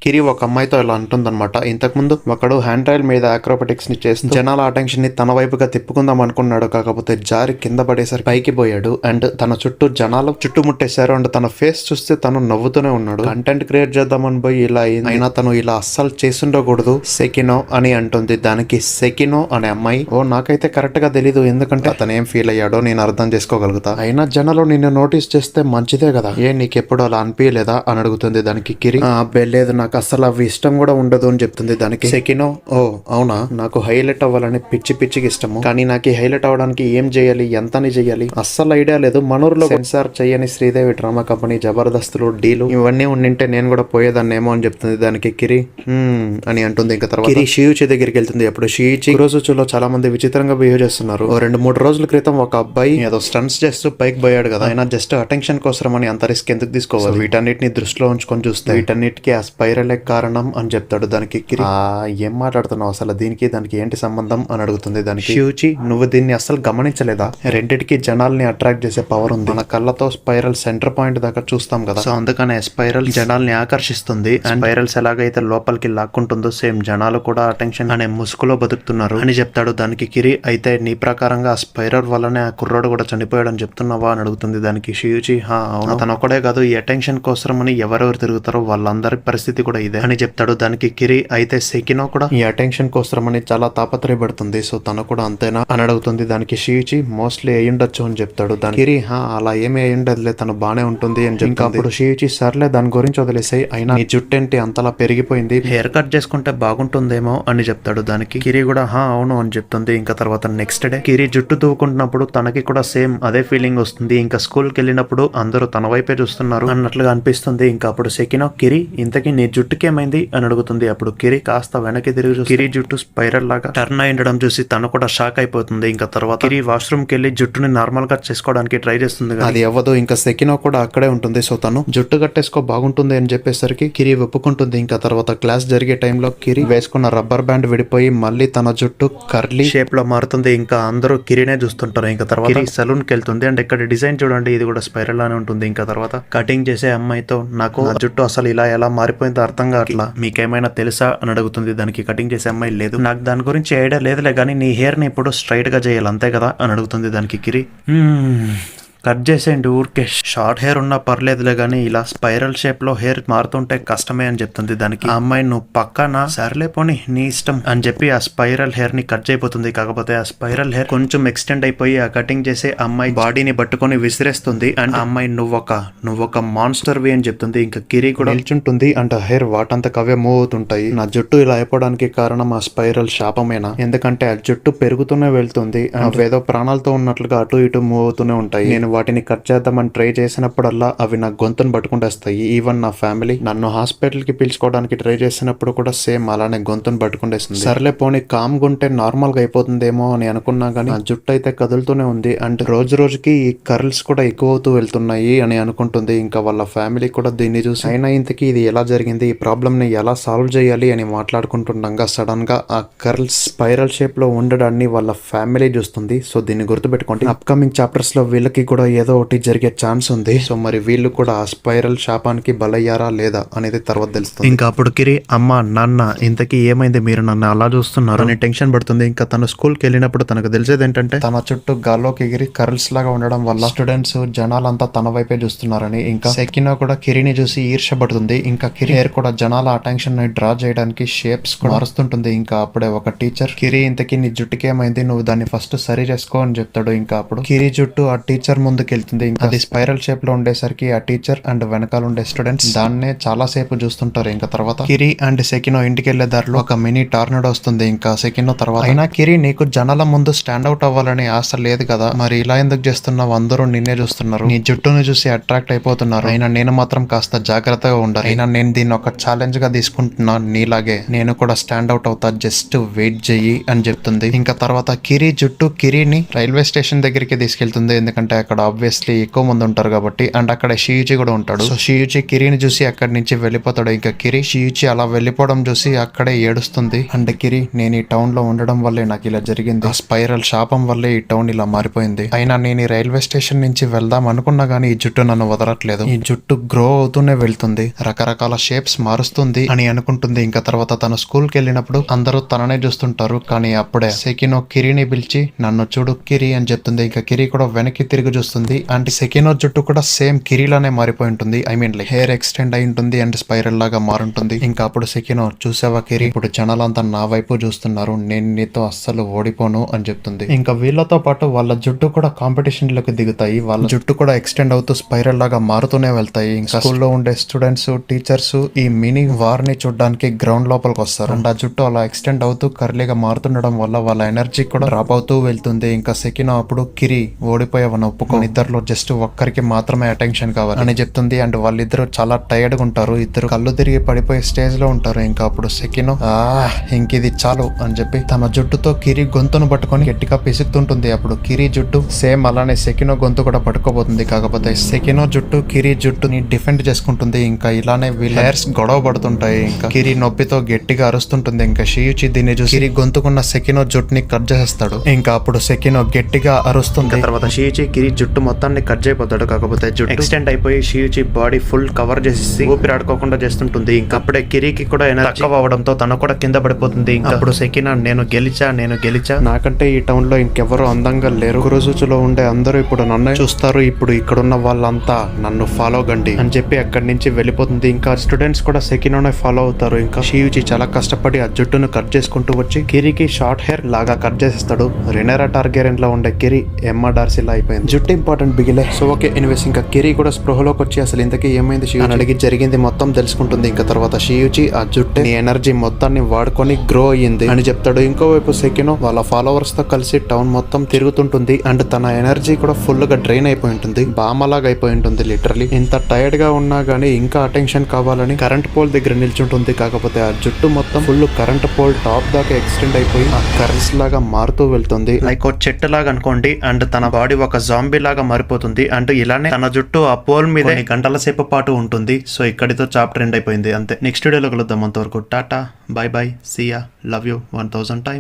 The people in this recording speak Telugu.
కిరి ఒక అమ్మాయితో ఇలా అంటుందన్నమాట. ఇంతకుముందు ఒకడు హ్యాండ్ రైల్ మీద ఆక్రోబాటిక్స్ ని చేస్తూ జనాల అటెన్షన్ ని తన వైపుగా తిప్పుకుందాం అనుకున్నాడు. కాకపోతే జారి కింద పడేసరికి పైకి పోయాడు అండ్ తన చుట్టూ జనాలు చుట్టుముట్టేశారు అండ్ తన ఫేస్ చూస్తే తను నవ్వుతూనే ఉన్నాడు. కంటెంట్ క్రియేట్ చేద్దామని పోయి ఇలా అయింది. అయినా తను ఇలా అస్సలు చేసుండకూడదు సెకినో అని అంటుంది. దానికి సెకినో అనే అమ్మాయి నాకైతే కరెక్ట్ గా తెలీదు, ఎందుకంటే అతను ఏం ఫీల్ అయ్యాడో నేను అర్థం చేసుకోగలుగుతా. అయినా జనాలు నిన్ను నోటీస్ చేస్తే మంచిదే కదా, నీకెప్పుడు అలా అనిపించలేదా అని అడుగుతుంది. దానికి కిరి లేదు, నాకు అసలు అవి ఇష్టం కూడా ఉండదు అని చెప్తుంది. దానికి సెకినో అవునా, నాకు హైలైట్ అవ్వాలని పిచ్చికి ఇష్టము, కానీ నాకు హైలైట్ అవ్వడానికి ఏం చేయాలి, ఎంతని చేయాలి అస్సలు ఐడియా లేదు. మనూరులో సెన్సార్ చేయని శ్రీదేవి డ్రామా కంపెనీ, జబర్దస్తులు, డీలు ఇవన్నీ ఉండింటే నేను కూడా పోయేదాన్నేమో అని చెప్తుంది. దానికి కిరి అని అంటుంది. ఇంకా తర్వాత కిరి షియూచి దగ్గరికి వెళ్తుంది. అప్పుడు షియూచి రోజులో చాలా మంది విచిత్రంగా బిహేవ్ చేస్తున్నారు. 2-3 రోజుల క్రితం ఒక అబ్బాయి ఏదో స్టంట్స్ చేస్తూ పైకి పోయాడు కదా, ఆయన జస్ట్ అటెన్షన్ కోసం అని అంత రిస్క్ ఎందుకు తీసుకోవాలి. వీటన్నిటిని దృష్టిలో ఉంచుకొని చూస్తే వీటన్నిటికీ ఆ స్పైరలే కారణం అని చెప్తాడు. దానికి కిరి ఏం మాట్లాడుతున్నావు అసలు, దానికి ఏంటి సంబంధం అని అడుగుతుంది. దానికి షియూచి, నువ్వు దీన్ని అసలు గమనించలేదా, రెండిటికి జనాల్ని అట్రాక్ట్ చేసే పవర్ ఉంది. మన కళ్ళతో స్పైరల్ సెంటర్ పాయింట్ దాకా చూస్తాం కదా, సో అందుకనే స్పైరల్ జనాల్ని ఆకర్షిస్తుంది. అండ్ స్పైరల్స్ ఎలాగైతే లోపలికి లాక్కుంటుందో సేమ్ జనాలు కూడా అటెన్షన్ అనే ముసుగులో బతుకుతున్నారు అని చెప్తాడు. దానికి కిరి, అయితే నీ ప్రకారంగా ఆ స్పైరల్ వల్లనే ఆ కుర్రాడు కూడా చనిపోయాడని చెప్తున్నావా అని అడుగుతుంది. దానికి షియూచి, అవును, తను ఒకడే కాదు, ఈ అటెన్షన్ కోసం అని ఎవరెవరు తిరుగుతారో వాళ్ళందరి పరిస్థితి కూడా ఇదే అని చెప్తాడు. దానికి కిరి, అయితే సెకినో కూడా ఈ అటెన్షన్ కోసం అని చాలా తాపత్రయపడుతుంది, సో తను కూడా అంతేనా అని అడుగుతుంది. దానికి షియూచి, మోస్ట్లీ అయ్యుండొచ్చు అని చెప్తాడు. దానికి కిరి, అలా ఏమీ అయ్యుండదులే, తను బానే ఉంటుంది అని చెప్పి అప్పుడు షియూచి, సర్లే దాని గురించి వదిలేసాయి, అయినా నీ జుట్టేంటి అంతలా పెరిగిపోయింది, హెయిర్ కట్ చేసుకుంటే బాగుంటుందేమో అని చెప్తాడు. దానికి కిరి కూడా అవును అని చెప్తుంది. ఇంకా తర్వాత నెక్స్ట్ డే కిరి జుట్టు తూకుంటున్నప్పుడు తనకి కూడా సేమ్ అదే ఫీలింగ్ వస్తుంది. ఇంకా స్కూల్కి వెళ్ళినప్పుడు అందరూ తన వైపే చూస్తున్నారు అన్నట్లుగా అనిపిస్తుంది. ఇంకా అప్పుడు సెకినో, కిరి ఇంతకీ నీ జుట్టుకేమైంది అని అడుగుతుంది. అప్పుడు కిరి కాస్త వెనక్కి తిరిగి చూసి కిరి జుట్టు స్పైరల్ లాగా టర్న్ అయి ఉండడం చూసి తను కూడా షాక్ అయిపోతుంది. ఇంకా తర్వాత కిరి వాష్రూమ్ కి వెళ్ళి జుట్టుని నార్మల్ గా చేసుకోవడానికి ట్రై చేస్తుంది, అది అవ్వదు. ఇంకా సెకినో కూడా అక్కడే ఉంటుంది, సో తను జుట్టు కట్టేసుకో బాగుంటుంది అని చెప్పేసరికి కిరి ఒప్పుకుంటుంది. ఇంకా తర్వాత క్లాస్ జరిగే టైంలో కిరి వేసుకున్న రబ్బర్ బ్యాండ్ విడిపోయి మళ్ళీ తన జుట్టు కర్లీ షేప్ లో మారుతుంది. ఇంకా అందరూ కిరినే చూస్తుంటారు. ఇంకా తర్వాత సలూన్ కి వెళ్తుంది అండ్ ఇక్కడ డిజైన్ చూడండి, ఇది కూడా స్పైరల్ లానే ఉంటుంది. ఇంకా తర్వాత కటింగ్ చేసే అమ్మాయితో, నాకు ఆ జుట్టు అసలు ఇలా ఎలా మారిపోయిందో అర్థం కావట్లా, మీకేమైనా తెలుసా అని అడుగుతుంది. దానికి కటింగ్ చేసే అమ్మాయి, లేదు నాకు దాని గురించి ఐడియా లేదులే, కానీ నీ హెయిర్ ని ఇప్పుడు స్ట్రైట్ గా చేయాలి అంతే కదా అని అడుగుతుంది. దానికి కిరి, కట్ చేసేయండి ఊరికే, షార్ట్ హెయిర్ ఉన్నా పర్లేదులే కానీ ఇలా స్పైరల్ షేప్ లో హెయిర్ మారుతుంటే కష్టమే అని చెప్తుంది. దానికి ఆ అమ్మాయి, నువ్వు పక్కన సర్లే పోని నీ ఇష్టం అని చెప్పి ఆ స్పైరల్ హెయిర్ ని కట్ చేయబోతుంది. కాకపోతే ఆ స్పైరల్ హెయిర్ కొంచెం ఎక్స్టెండ్ అయిపోయి ఆ కటింగ్ చేసే అమ్మాయి బాడీని పట్టుకొని విసిరేస్తుంది. అండ్ ఆ అమ్మాయి, నువ్వొక మాన్స్టర్ వి అని చెప్తుంది. ఇంకా కిరి కూడా నిల్చుంటుంది అండ్ హెయిర్ వాటంతకవే మూవ్ అవుతుంటాయి. నా జుట్టు ఇలా అయిపోవడానికి కారణం ఆ స్పైరల్ శాపమేనా, ఎందుకంటే ఆ జుట్టు పెరుగుతూనే వెళ్తుంది, అవేదో ప్రాణాలతో ఉన్నట్లుగా అటు ఇటు మూవ్ అవుతూనే ఉంటాయి. నేను వాటిని కట్ చేద్దామని ట్రై చేసినప్పుడల్లా అవి నా గొంతును పట్టుకుంటేస్తాయి. ఈవెన్ నా ఫ్యామిలీ నన్ను హాస్పిటల్ కి పిలుచుకోవడానికి ట్రై చేసినప్పుడు కూడా సేమ్ అలానే గొంతును పట్టుకుంటేస్తుంది. సర్లే పోనీ కామ్గా ఉంటే నార్మల్ గా అయిపోతుందేమో అని అనుకున్నా గానీ ఆ జుట్టు అయితే కదులుతూనే ఉంది అండ్ రోజుకి ఈ కర్ల్స్ కూడా ఎక్కువ అవుతూ వెళ్తున్నాయి అని అనుకుంటుంది. ఇంకా వాళ్ళ ఫ్యామిలీ కూడా దీన్ని చూసి, అయినా ఇంతకీ ఇది ఎలా జరిగింది, ఈ ప్రాబ్లమ్ ని ఎలా సాల్వ్ చేయాలి అని మాట్లాడుకుంటుండగా సడన్ గా ఆ కర్ల్స్ స్పైరల్ షేప్ లో ఉండడాన్ని వాళ్ళ ఫ్యామిలీ చూస్తుంది. సో దీన్ని గుర్తుపెట్టుకోండి, అప్కమింగ్ చాప్టర్స్ లో వీళ్ళకి కూడా ఏదో ఒకటి జరిగే ఛాన్స్ ఉంది. సో మరి వీళ్ళు కూడా ఆ స్పైరల్ శాపానికి బలయ్యారా లేదా అనేది తర్వాత తెలుస్తుంది. ఇంకా అప్పుడు కిరి, అమ్మ నాన్న ఇంతకీ ఏమైంది, మీరు నన్ను అలా చూస్తున్నారు అని టెన్షన్ పడుతుంది. ఇంకా తను స్కూల్ కి వెళ్ళినప్పుడు తనకు తెలిసేది ఏంటంటే తన చుట్టూ గాల్లోకి ఎగిరి కర్ల్స్ లాగా ఉండడం వల్ల స్టూడెంట్స్ జనాలంతా తన వైపే చూస్తున్నారని. ఇంకా సెకినో కూడా కిరిని చూసి ఈర్షపడుతుంది. ఇంకా కిరి హెయిర్ కూడా జనాల అటెన్షన్ ని డ్రా చేయడానికి షేప్స్ కూడా మారుస్తుంటుంది. ఇంకా అప్పుడే ఒక టీచర్, కిరి ఇంతకీ నీ జుట్టుకేమైంది, నువ్వు దాన్ని ఫస్ట్ సరి చేసుకో అని చెప్తాడు. ఇంకా అప్పుడు కిరి జుట్టు ఆ టీచర్ ముందుకెళ్తుంది. ఇంకా అది స్పైరల్ షేప్ లో ఉండేసరికి ఆ టీచర్ అండ్ వెనకాల ఉండే స్టూడెంట్స్ దాన్నే చాలా సేపు చూస్తుంటారు. ఇంకా తర్వాత కిరి అండ్ సెకినో ఇంటికి వెళ్లే దారిలో ఒక మినీ టార్నడో వస్తుంది. ఇంకా సెకినో తర్వాత, అయినా కిరి నీకు జనాల ముందు స్టాండ్ అవుట్ అవ్వాలని ఆశ లేదు కదా, మరి ఇలా ఎందుకు చేస్తున్నావు, అందరూ నిన్నే చూస్తున్నారు, నీ జుట్టును చూసి అట్రాక్ట్ అయిపోతున్నారు, అయినా నేను మాత్రం కాస్త జాగ్రత్తగా ఉండాలి, అయినా నేను దీన్ని ఒక ఛాలెంజ్ గా తీసుకుంటున్నా, నీలాగే నేను కూడా స్టాండ్ అవుట్ అవుతా, జస్ట్ వెయిట్ చెయ్యి అని చెప్తుంది. ఇంకా తర్వాత కిరి జుట్టు కిరిని రైల్వే స్టేషన్ దగ్గరికి తీసుకెళ్తుంది, ఎందుకంటే అక్కడ అక్కడ ఆబ్వియస్లీ ఎక్కువ మంది ఉంటారు కాబట్టి. అండ్ అక్కడ షియుచి కూడా ఉంటాడు. సో షియుచి కిరిని చూసి అక్కడి నుంచి వెళ్ళిపోతాడు. ఇంకా కిరి షియుచి అలా వెళ్ళిపోవడం చూసి అక్కడే ఏడుస్తుంది. అండ్ కిరి, నేను ఈ టౌన్ లో ఉండడం వల్లే నాకు ఇలా జరిగింది, ఆ స్పైరల్ శాపం వల్లే ఈ టౌన్ ఇలా మారిపోయింది. అయినా నేను ఈ రైల్వే స్టేషన్ నుంచి వెళ్దాం అనుకున్నా గానీ ఈ జుట్టు నన్ను వదలట్లేదు. ఈ జుట్టు గ్రో అవుతూనే వెళ్తుంది, రకరకాల షేప్స్ మారుస్తుంది అని అనుకుంటుంది. ఇంకా తర్వాత తన స్కూల్ కి వెళ్ళినప్పుడు అందరూ తననే చూస్తుంటారు. కానీ అప్పుడే సెకినో కిరిని పిలిచి నన్ను చూడు కిరి అని చెప్తుంది. ఇంకా కిరి కూడా వెనక్కి తిరిగి చూస్తుంది. అండ్ సెకినో జుట్టు కూడా సేమ్ కిరిలానే మారిపోయి ఉంటుంది. I mean like hair extend అయి ఉంటుంది అండ్ స్పైరల్ లాగా మారుంటుంది. ఇంకా అప్పుడు సెకినో, చూసావా కిరి, ఇప్పుడు జనాలంతా నా వైపు చూస్తున్నారు, నేను నీతో అస్సలు ఓడిపోను అని చెప్తుంది. ఇంకా వీళ్ళతో పాటు వాళ్ళ జుట్టు కూడా కాంపిటీషన్ లోకి దిగుతాయి. వాళ్ళ జుట్టు కూడా ఎక్స్టెండ్ అవుతూ స్పైరల్ లాగా మారుతూనే వెళ్తాయి. ఇంకా స్కూల్లో ఉండే స్టూడెంట్స్, టీచర్స్ ఈ మినీ వార్ ని చూడడానికి గ్రౌండ్ లోపలికి వస్తారు. అండ్ ఆ జుట్టు అలా ఎక్స్టెండ్ అవుతూ కర్లీగా మారుతుండడం వల్ల వాళ్ళ ఎనర్జీ కూడా డ్రాప్ అవుతూ వెళ్తుంది. ఇంకా సెకినో అప్పుడు కిరి, ఓడిపోయావని ఒప్పుకో, ఇద్దరులో జస్ట్ ఒక్కరికి మాత్రమే అటెన్షన్ కావాలి అని చెప్తుంది. అండ్ వాళ్ళిద్దరు చాలా టైర్డ్ గా ఉంటారు, ఇద్దరు కళ్ళు తిరిగి పడిపోయే స్టేజ్ లో ఉంటారు. ఇంకా అప్పుడు సెకినో ఇంకిది చాలు అని చెప్పి తన జుట్టుతో కిరి గొంతును పట్టుకొని గట్టిగా పిసుకుతుంటుంది. అప్పుడు కిరి జుట్టు సేమ్ అలానే సెకినో గొంతు కూడా పట్టుకోబోతుంది. కాకపోతే సెకినో జుట్టు కిరి జుట్టుని డిఫెండ్ చేసుకుంటుంది. ఇంకా ఇలానే వీళ్ళ హెయిర్స్ గొడవ పడుతుంటాయి. ఇంకా కిరి నొప్పితో గట్టిగా అరుస్తుంటుంది. ఇంకా షియుచి దీన్ని చూసి కిరి గొంతుకున్న సెకినో జుట్టుని కట్ చేస్తాడు. ఇంకా అప్పుడు సెకినో గట్టిగా అరుస్తుంది. తర్వాత షియుచి కిరి జుట్టు మొత్తాన్ని కట్ చేయబోతాడు. కాకపోతే జుట్టు ఎక్స్టెండ్ అయిపోయి షియుచి బాడీ ఫుల్ కవర్ చేసి ఊపిరాడుకోకుండా చేస్తుంటుంది. ఇంకా అప్పుడే కిరికి కూడా ఎనర్జీ తక్కువ అవడంతో తను కూడా కింద పడిపోతుంది. ఇంకా అప్పుడు సెకినా, నేను గెలిచా, నాకంటే ఈ టౌన్ లో ఇంకెవరు అందంగా లేరు, కురుజుచులో ఉండే అందరూ ఇప్పుడు నన్ను చూస్తారు, ఇప్పుడు ఇక్కడున్న వాళ్ళంతా నన్ను ఫాలో గండి అని చెప్పి అక్కడి నుంచి వెళ్ళిపోతుంది. ఇంకా స్టూడెంట్స్ కూడా సెకినోనే ఫాలో అవుతారు. ఇంకా షియుచి చాలా కష్టపడి ఆ జుట్టును కట్ చేసుకుంటూ వచ్చి కిరికి షార్ట్ హెయిర్ లాగా కట్ చేసేస్తాడు. రెనేరా టార్గెరియన్ లో ఉండే కిరి ఎమ్మా డార్సీ లా అయిపోయింది. జుట్టు ఇంపార్టెంట్ బిగిలే. సో ఓకే, ఎనివేస్ ఇంకా కిరి కూడా స్పృహలోకి వచ్చి అసలు ఇంతకీ ఏమైంది అని అడిగి జరిగింది మొత్తం తెలుసుకుంటుంది. ఇంకా తర్వాత షియుచి ఆ జుట్టు ఎనర్జీ మొత్తాన్ని వాడుకొని గ్రో అయ్యింది అని చెప్తాడు. ఇంకోవైపు సెకినో వాళ్ళ ఫాలోవర్స్ తో కలిసి టౌన్ మొత్తం తిరుగుతుంటుంది. అండ్ తన ఎనర్జీ కూడా ఫుల్ గా డ్రైన్ అయిపోయి ఉంటుంది, బామలాగా అయిపోయి ఉంటుంది. లిటరలీ ఇంత టైర్డ్ గా ఉన్నా గానీ ఇంకా అటెన్షన్ కావాలని కరెంట్ పోల్ దగ్గర నిల్చుంటుంది. కాకపోతే ఆ జుట్టు మొత్తం ఫుల్ కరెంట్ పోల్ టాప్ దాకా ఎక్స్టెండ్ అయిపోయి ఆ కర్ల్స్ లాగా మారుతూ వెళ్తుంది, లైక్ ఒక చెట్టు లాగా అనుకోండి. అండ్ తన బాడీ ఒక జాంబీ లాగా మారిపోతుంది. అండ్ ఇలానే తన జుట్టు ఆ పోల్ మీద గంటల సేపు పాటు ఉంటుంది. సో ఇక్కడితో చాప్టర్ ఎండ్ అయిపోయింది. అంతే, నెక్స్ట్ వీడియోలో కలుద్దాం. అంతవరకు tata, bye bye, see ya, love you 1000 times.